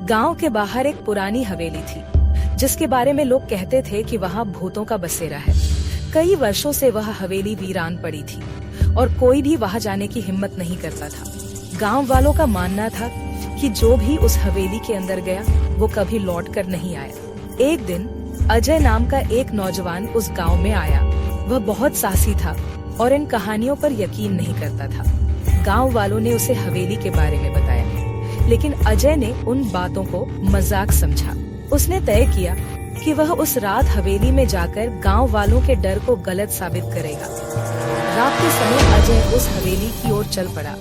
गांव के बाहर एक पुरानी हवेली थी, जिसके बारे में लोग कहते थे कि वहाँ भूतों का बसेरा है। कई वर्षों से वह हवेली वीरान पड़ी थी और कोई भी वहाँ जाने की हिम्मत नहीं करता था। गांव वालों का मानना था कि जो भी उस हवेली के अंदर गया वो कभी लौट कर नहीं आया। एक दिन अजय नाम का एक नौजवान उस गांव में आया। वह बहुत साहसी था और इन कहानियों पर यकीन नहीं करता था। गांव वालों ने उसे हवेली के बारे में बताया, लेकिन अजय ने उन बातों को मजाक समझा। उसने तय किया कि वह उस रात हवेली में जाकर गांव वालों के डर को गलत साबित करेगा। रात के समय अजय उस हवेली की ओर चल पड़ा।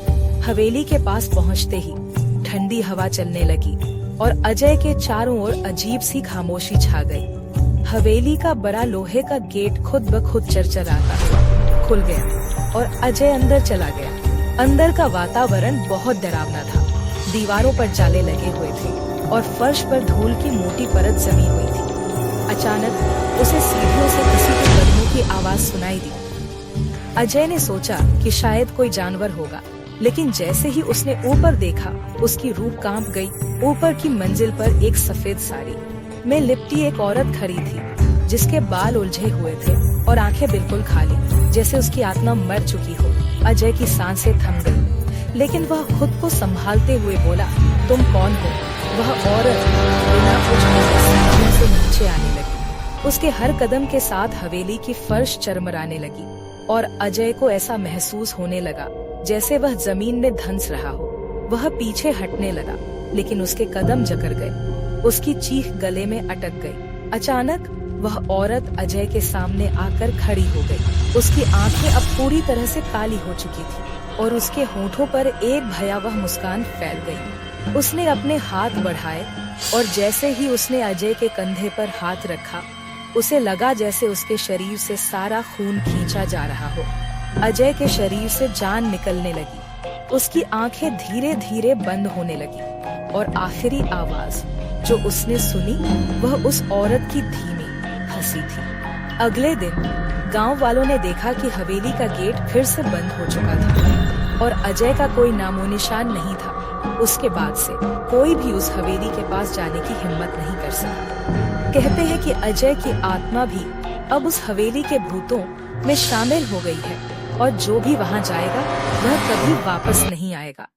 हवेली के पास पहुंचते ही ठंडी हवा चलने लगी और अजय के चारों ओर अजीब सी खामोशी छा गई। हवेली का बड़ा लोहे का गेट खुद ब खुद चरचराता खुल गया और अजय अंदर चला गया। अंदर का वातावरण बहुत डरावना था। दीवारों पर जाले लगे हुए थे और फर्श पर धूल की मोटी परत जमी हुई थी। अचानक उसे सीढ़ियों से किसी के कदमों की आवाज सुनाई दी। अजय ने सोचा कि शायद कोई जानवर होगा, लेकिन जैसे ही उसने ऊपर देखा, उसकी रूह कांप गई। ऊपर की मंजिल पर एक सफेद साड़ी में लिपटी एक औरत खड़ी थी, जिसके बाल उलझे हुए थे और आंखें बिल्कुल खाली, जैसे उसकी आत्मा मर चुकी हो। अजय की सांसें थम गई, लेकिन वह खुद को संभालते हुए बोला, तुम कौन हो? वह औरत बिना कुछ बोले सीढ़ियों से नीचे आने लगी। उसके हर कदम के साथ हवेली की फर्श चरमराने लगी और अजय को ऐसा महसूस होने लगा जैसे वह जमीन में धंस रहा हो। वह पीछे हटने लगा, लेकिन उसके कदम जकड़ गए। उसकी चीख गले में अटक गई। अचानक वह औरत अजय के सामने आकर खड़ी हो गई। उसकी आंखें अब पूरी तरह से काली हो चुकी थी और उसके होठों पर एक भयावह मुस्कान फैल गई। उसने अपने हाथ बढ़ाए और जैसे ही उसने अजय के कंधे पर हाथ रखा, उसे लगा जैसे उसके शरीर से सारा खून खींचा जा रहा हो। अजय के शरीर से जान निकलने लगी। उसकी आंखें धीरे धीरे बंद होने लगी और आखिरी आवाज जो उसने सुनी वह उस औरत की धीमी हंसी थी। अगले दिन गांव वालों ने देखा कि हवेली का गेट फिर से बंद हो चुका था और अजय का कोई नामो निशान नहीं था। उसके बाद से कोई भी उस हवेली के पास जाने की हिम्मत नहीं कर सका। कहते हैं कि अजय की आत्मा भी अब उस हवेली के भूतों में शामिल हो गई है और जो भी वहां जाएगा वह कभी वापस नहीं आएगा।